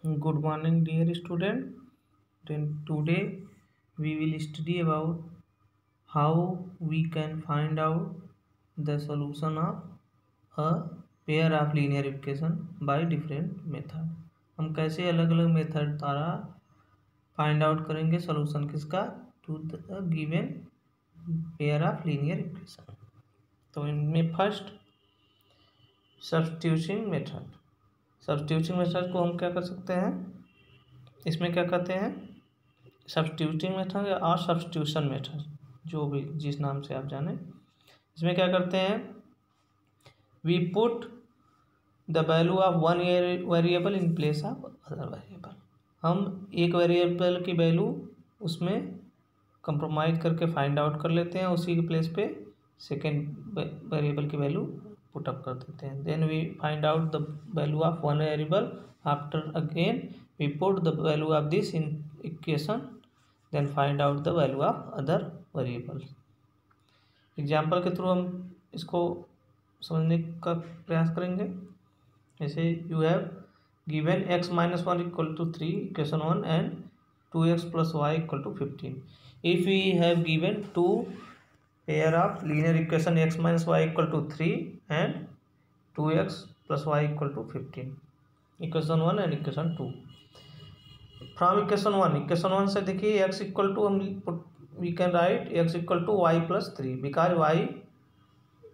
Good morning, dear student. Then today we will study about how we can find out the solution of a pair of linear equation by different method. हम कैसे अलग अलग method द्वारा find out करेंगे solution किसका to the given pair of linear equation. तो इनमें first substitution method. Substitution method को हम क्या कर सकते हैं, इसमें क्या कहते हैं सब्स्टिट्यूटिंग मेथड और सब्स्टिट्यूशन मेथड, जो भी जिस नाम से आप जाने। इसमें क्या करते हैं, we put the value of one variable in place of other variable. हम एक वेरिएबल की वैल्यू उसमें कंप्रोमाइज करके फाइंड आउट कर लेते हैं, उसी के प्लेस पे सेकेंड वेरिएबल की वैल्यू पुट अप कर देते हैं। Then we find out the value of one variable, after again we put the value of this in equation, then find out the value of other variable. Example के through हम इसको समझने का प्रयास करेंगे। जैसे you have given x minus one equal to 3 equation 1 and 2x plus y equal to 15। If we have given two pair of linear equation x minus y equal to 3 and 2x plus y equal to 15, equation 1 and equation 2। From equation one से देखिए x equal to हम we can write x equal to y plus 3, because y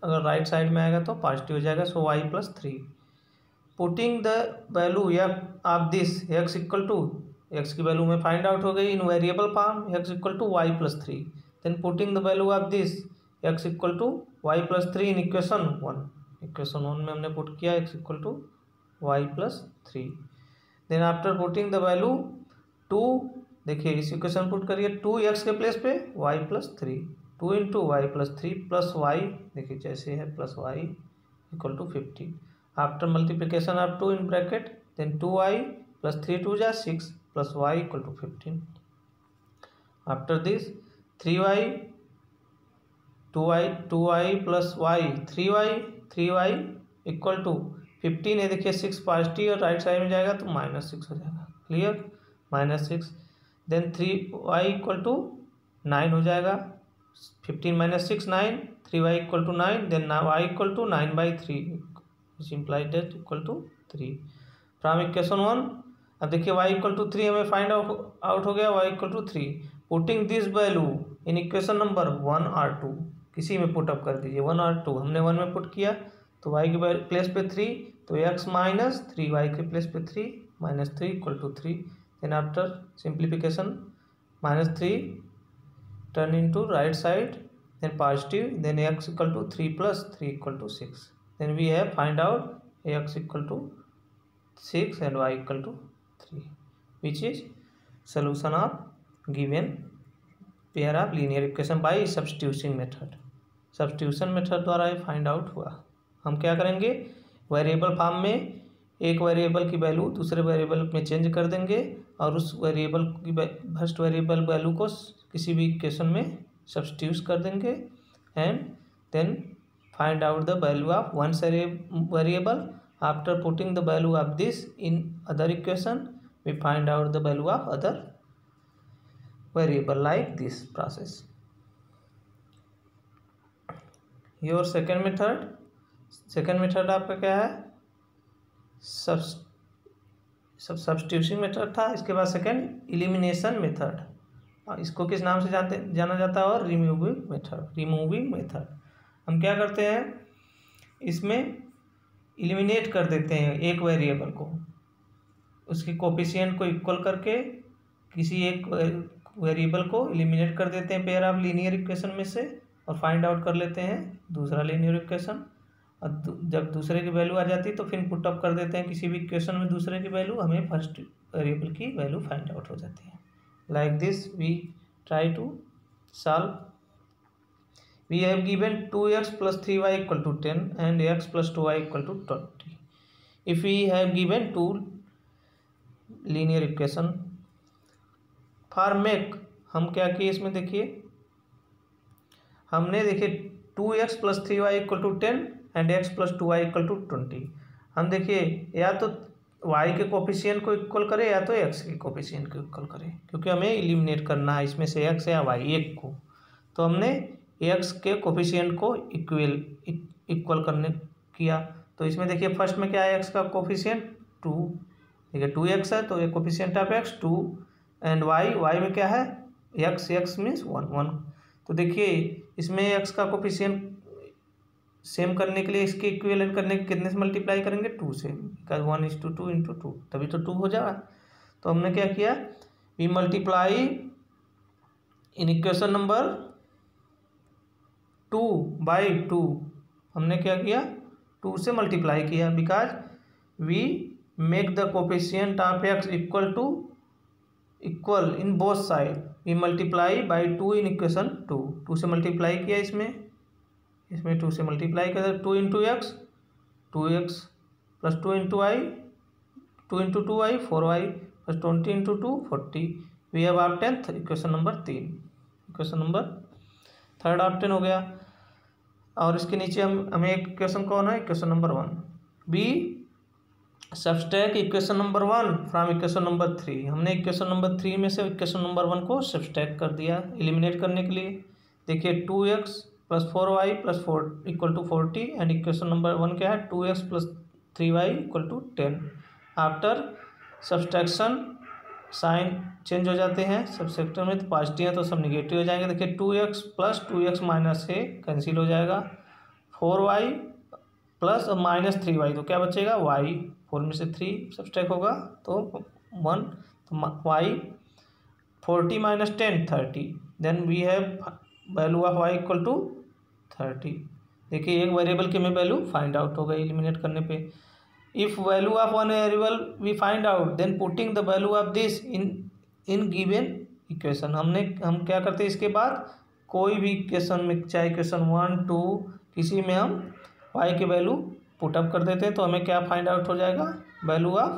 अगर right side में आएगा तो positive हो जाएगा, so y plus 3। Putting the value of this x equal to, x की वैल्यू में फाइंड आउट हो गई in variable form x equal to y plus 3। Then putting the value of this x equal to y plus 3 in equation 1। Equation 1 में हमने put किया x equal to y plus 3। Then after putting the value 2, देखिए इस equation put करिए 2x के place पे y plus 3, 2 into y plus 3 plus y, देखिए जैसे है plus y equal to 15। After multiplication of 2 in bracket, then 2y plus 3 2 जा 6 plus y equal to 15। After this 3y 2y plus y 3y equal to 15 है। देखिए 6 positive और right side में जाएगा तो -6 हो जाएगा, clear, -6। Then 3y equal to 9 हो जाएगा, 15 minus 6 9, 3y equal to 9, then y equal to 9/3 which implied that equal to 3 from equation 1। अब देखिए y इक्वल टू 3 हमें फाइंड आउट हो गया, y equal to 3। Putting this value in equation number 1 और 2, किसी में पुट अप कर दीजिए 1 और 2। हमने 1 में पुट किया तो y के प्लेस पे 3, तो x माइनस 3y के प्लेस पे 3 minus 3 equal to 3। Then after simplification -3 turn into right side, then positive, then x equal to 3 plus 3 equal to 6. Then we have find out x equal to 6 and y equal to 3, which is solution of given pair of linear equation by substitution method. Substitution method द्वारा ये find out हुआ। हम क्या करेंगे, variable form में एक variable की value दूसरे वेरिएबल में चेंज कर देंगे और उस वेरिएबल की फर्स्ट वेरिएबल वैल्यू को किसी भी इक्वेशन में सब्स्टिट्यूट कर देंगे and then find out the value of one variable. After putting the value of this in other equation we find out the value of other variable, like this process. Your second method आपका क्या है, substitution method था। इसके बाद second elimination method, इसको किस नाम से जाना जाता है, और रिमूविंग मेथड। हम क्या करते हैं, इसमें इलिमिनेट कर देते हैं एक वेरिएबल को, उसके कोफिशिएंट को इक्वल करके किसी एक वेरिएबल को इलिमिनेट कर देते हैं पेयर ऑफ लीनियर इक्वेशन में से, और फाइंड आउट कर लेते हैं दूसरा लीनियर इक्वेशन। और जब दूसरे की वैल्यू आ जाती है तो फिर पुट अप कर देते हैं किसी भी इक्वेशन में दूसरे की वैल्यू, हमें फर्स्ट वेरिएबल की वैल्यू फाइंड आउट हो जाती है। Like this we try to solve. We have given 2x plus 3y equal to 10 and x plus 2y equal to 20। If we have given two linear equation for make, हम क्या किए इसमें देखिए, हमने देखिए 2x plus 3y equal to 10 and x plus 2y equal to 20। हम देखिए या तो वाई के कोफिशिएंट को इक्वल करे या तो एक्स के कोफिशिएंट को इक्वल करे, क्योंकि हमें एलिमिनेट करना है इसमें से एक्स या वाई एक को। तो हमने एक्स के कोफिशिएंट को इक्वल करने किया। तो इसमें देखिए फर्स्ट में क्या है, एक्स का कोफिशिएंट 2, ठीक है 2x है, तो ये coefficient of x 2 and y में क्या है एक्स मीन्स 1। तो देखिए इसमें एक्स का कोफिशिएंट सेम करने के लिए इसके इक्विवेलेंट करने के कितने से मल्टीप्लाई करेंगे 2 से, बिकॉज 1:2 × 2 तभी तो 2 हो जाएगा। तो हमने क्या किया, we multiply in equation number 2/2, हमने क्या किया 2 से मल्टीप्लाई किया, because we make the coefficient of x equal in both side, we multiply by 2 इन इक्वेशन 2 से मल्टीप्लाई किया, इसमें 2 से मल्टीप्लाई कर 2 × x 2x plus 2 × y 2 × 2y 4y plus 20 × 2 40। We have obtain equation number 3, equation number third obtain हो गया। और इसके नीचे हमें एक इक्वेशन कौन है, equation number 1। We subtract equation number 1 from equation number 3, हमने इक्वेशन नंबर 3 में से इक्वेशन नंबर 1 को सब्सट्रैक्ट कर दिया एलिमिनेट करने के लिए। देखिए 2x plus 4y plus 4 = 40 and equation number 1 क्या है 2x plus 3y = 10। After subtraction sign change हो जाते हैं, सब्सट्रैक्टर में तो पॉजिटिव है तो सब निगेटिव हो जाएंगे। देखिए 2x plus 2x minus a cancel हो जाएगा, 4y प्लस और माइनस 3y तो क्या बचेगा y, 4 में से 3 सब्सट्रैक्ट होगा तो 1, तो y 40 minus 10 30, then we have value of y = 30। देखिए एक वेरिएबल की हमें वैल्यू फाइंड आउट हो गई एलिमिनेट करने पे। If value of one variable we find out then putting the value of this in given equation, हम क्या करते हैं इसके बाद कोई भी इक्वेशन में, चाहे इक्वेशन 1 2 किसी में हम y की वैल्यू पुटअप कर देते हैं, तो हमें क्या फाइंड आउट हो जाएगा value of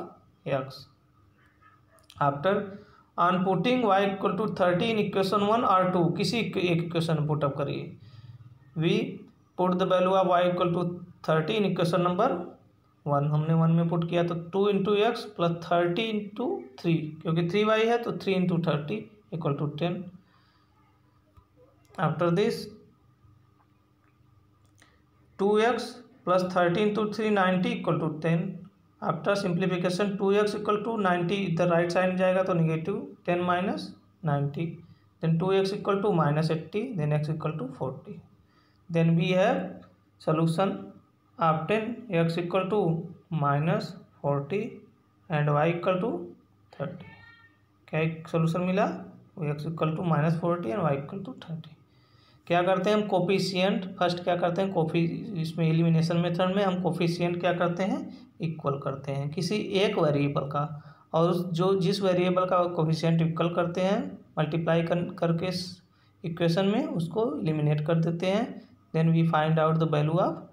x। After on putting y = 30 in equation 1 और 2, किसी एक इक्वेशन में पुटअप करिए, we put the value of y = 30 in equation number 1, हमने 1 में पुट किया तो 2 × x प्लस 30 × 3, क्योंकि 3y है तो 3 × 30 = 10। After this 2x plus 30 × 3 90 = 10। After simplification 2x = 90 इधर राइट साइड में जाएगा तो negative 10 minus 90, then 2x = -80, then x = 40। Then we have solution obtain x = -40 and y = 30। क्या एक सोल्यूशन मिला, x = -40 एंड y = 30। क्या करते हैं हम कोफिशिएंट, फर्स्ट क्या करते हैं इसमें एलिमिनेशन मेथड में हम कोफिशिएंट क्या करते हैं इक्वल करते हैं किसी एक वेरिएबल का, और जिस वेरिएबल का कोफिशिएंट इक्वल करते हैं मल्टीप्लाई करके इक्वेशन में उसको एलिमिनेट कर देते हैं। Then we find out the value of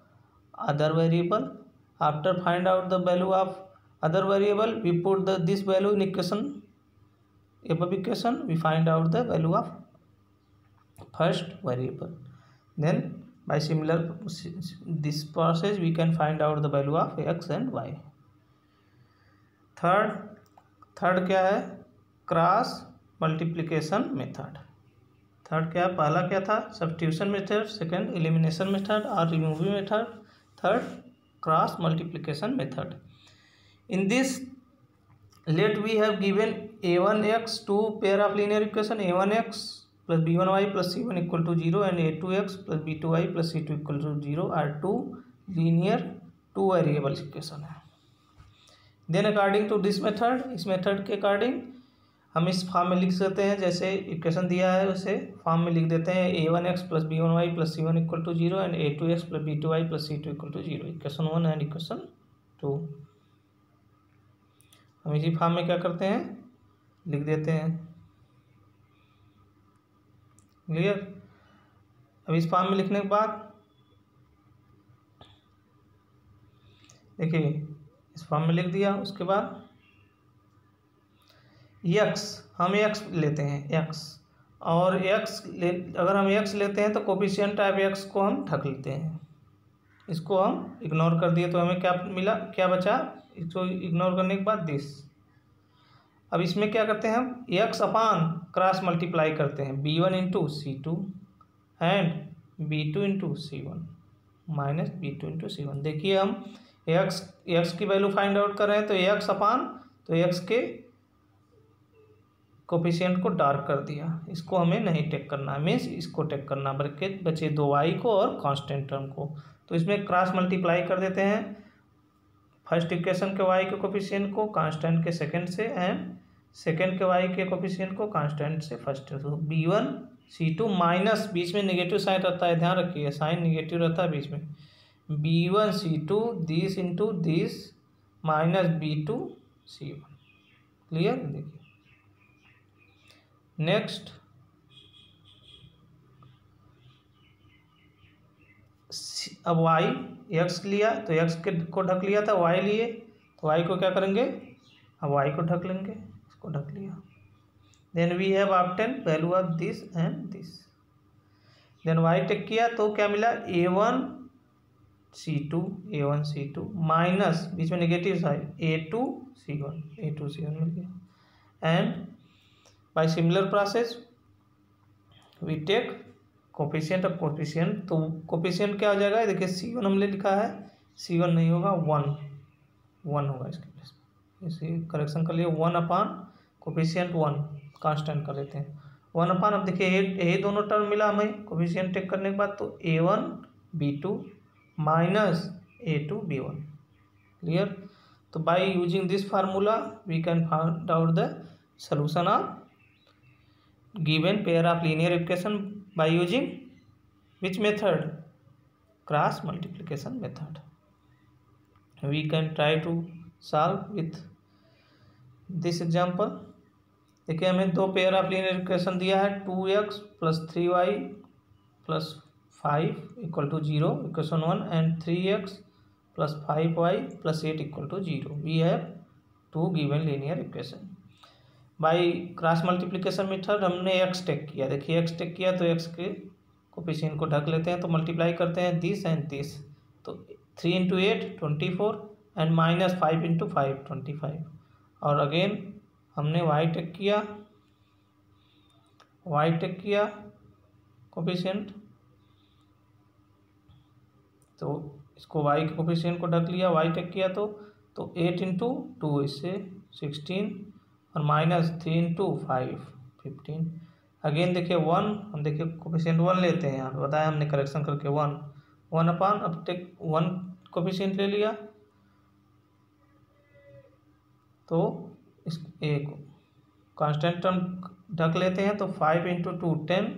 other variable. After find out the value of other variable we put this value in equation, above equation we find out the value of first variable, then by similar this process we can find out the value of x and y। Third क्या है cross multiplication method. Third क्या, पहला क्या था substitution method, second elimination method और removing method, third cross multiplication method. In this let we have given a1x two pair of linear equation a1x plus b1y plus c1 = 0 and a2x plus b2y plus c2 = 0 are two linear two variable equation है। then according to this method, इस method के according हम इस form में लिख सकते हैं, जैसे इक्वेशन दिया है उसे फॉर्म में लिख देते हैं a1x plus b1y plus c1 = 0 and a2x plus b2y plus c2 = 0, equation 1 and equation 2। हम इसी फॉर्म में क्या करते हैं लिख देते हैं, क्लियर। अब इस फॉर्म में लिखने के बाद देखिए इस फॉर्म में लिख दिया, उसके बाद हम x लेते हैं x, और अगर हम x लेते हैं तो कोफिशिएंट ऑफ x को हम ढक लेते हैं, इसको हम इग्नोर कर दिए तो हमें क्या मिला, क्या बचा, इसको इग्नोर करने के बाद दिस। अब इसमें क्या करते हैं हम, एक्स अपान क्रॉस मल्टीप्लाई करते हैं b1 into C2 and b2 into C1 minus b2 into C1। देखिए हम एक्स की वैल्यू फाइंड आउट कर रहे हैं तो एक्स अपान, तो एक्स के कोफिशिएंट को डार्क कर दिया, इसको हमें नहीं टेक करना है, मीन्स इसको टेक करना, बल्कि बचे दो वाई को और कांस्टेंट टर्म को। तो इसमें क्रॉस मल्टीप्लाई कर देते हैं फर्स्ट इक्वेशन के वाई के कोफिशिएंट को कांस्टेंट के सेकंड से एंड सेकंड के वाई के कोफिशिएंट को कांस्टेंट से फर्स्ट। तो b1 C2 माइनस, बीच में नेगेटिव साइन रहता है, ध्यान रखिए साइन नेगेटिव रहता है बीच में, b1 C2 this into this minus b2 C1। Clear, देखिए नेक्स्ट अब y x लिया तो x के को ढक लिया था, y लिए तो y को क्या करेंगे, अब y को ढक लेंगे, इसको ढक लिया। Then we have obtain value of this and this. Then y take किया तो क्या मिला, a1 C2 माइनस बीच में नेगेटिव साइन a2 C1 मिल गया। And by similar process we take coefficient of coefficient. तो कोफिशिएंट क्या हो जाएगा, देखिए C1 हमने लिखा है, C1 नहीं होगा 1 होगा इसके प्लेस में, इसे करेक्शन कर लिए 1 अपान कोफिशिएंट 1 कांस्टेंट कर लेते हैं 1 अपान। अब देखिए यही दोनों टर्म मिला हमें कोफिशिएंट टेक करने के बाद, तो a1 b2 minus a2 b1। Clear, तो by using this formula we can find out the solution of given pair of linear equation by using which method, cross multiplication method. We can try to solve with this example। देखिए हमें दो pair of linear equation दिया है, 2x plus 3y plus 5 equal to 0 equation 1 and 3x plus 5y plus 8 equal to 0। We have two given linear equation. By cross multiplication method हमने x take किया, देखिए x take किया तो x के coefficient को ढक लेते हैं, तो मल्टीप्लाई करते हैं दिस एंड दिस, तो 3 इंटू 8 24 एंड माइनस 5 इंटू 5 25। और अगेन हमने y टेक किया कोफिशिएंट, तो इसको y के कोफिशिएंट को ढक लिया, y टेक किया तो 8 इंटू 2 इससे 16 और माइनस 3 इंटू 5 15। अगेन देखिए 1, हम देखिए कोफिशिएंट 1 लेते हैं, यहाँ बताया हमने करेक्शन करके 1 अपान, अब टेक 1 कोफिशिएंट ले लिया तो इस एक कांस्टेंट टर्म ढक लेते हैं, तो 5 इंटू 2 10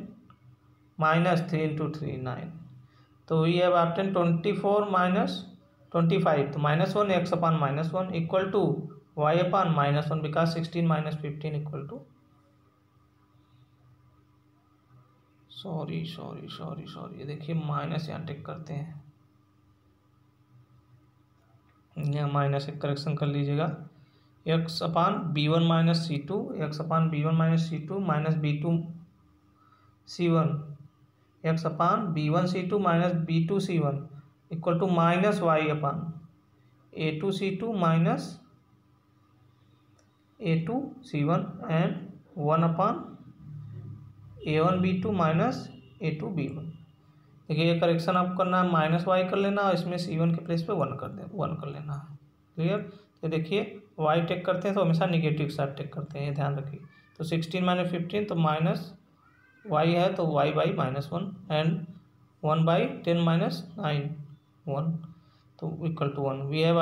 माइनस 3 इंटू 3 9। तो ये अब ऑब्टेन 24 माइनस 25, तो -1 x upon -1 equal to y upon -1 because 16 minus 15 equal to, sorry देखिए माइनस यहाँ टेक करते हैं, यहाँ माइनस एक करेक्शन कर लीजिएगा, x upon b1 minus C2 x upon b1 minus C2 minus b2 C1 x upon b1 C2 minus b2 C1 equal to minus y upon a2 C2 minus a2 C1 and 1 upon a1 B2 minus a2 B1। देखिए ये correction आपको करना है, minus y कर लेना और इसमें C1 के प्लेस पे 1 कर लेना है। क्लियर, तो देखिए y टेक करते हैं तो हमेशा निगेटिव के साथ टेक करते हैं, ये ध्यान रखिए। तो 16 माइनस 15 तो माइनस y है तो y by -1 and 1 by 10 minus 9 1 तो equal to 1। We have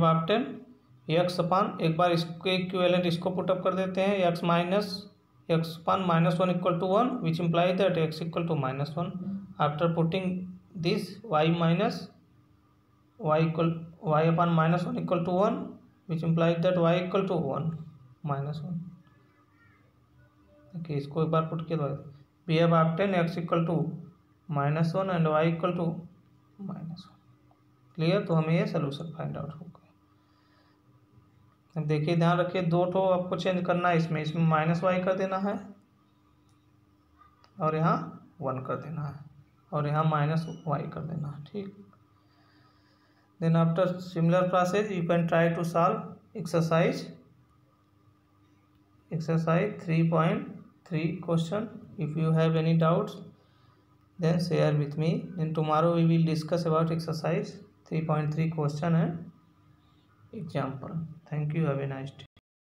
obtain x upon, एक बार इसके इक्विवेलेंट इसको पुटअप कर देते हैं, x upon -1 equal to 1 which imply that x equal to -1। After putting this y upon -1 equal to 1 which imply that y equal to 1 -1। देखिए इसको एक बार पुट किया तो we have obtain x equal to -1 and y equal to -1। Clear, तो हमें ये solution find out हो गया। अब देखिए ध्यान रखिए दो ठो आपको चेंज करना है, इसमें -y कर देना है और यहाँ 1 कर देना है। और यहाँ -y कर देना, ठीक। Then after similar process you can try to solve exercise 3.3 question. If you have any doubts then share with me. Then tomorrow we will discuss about exercise 3.3 question and example. Thank you. Have a nice day.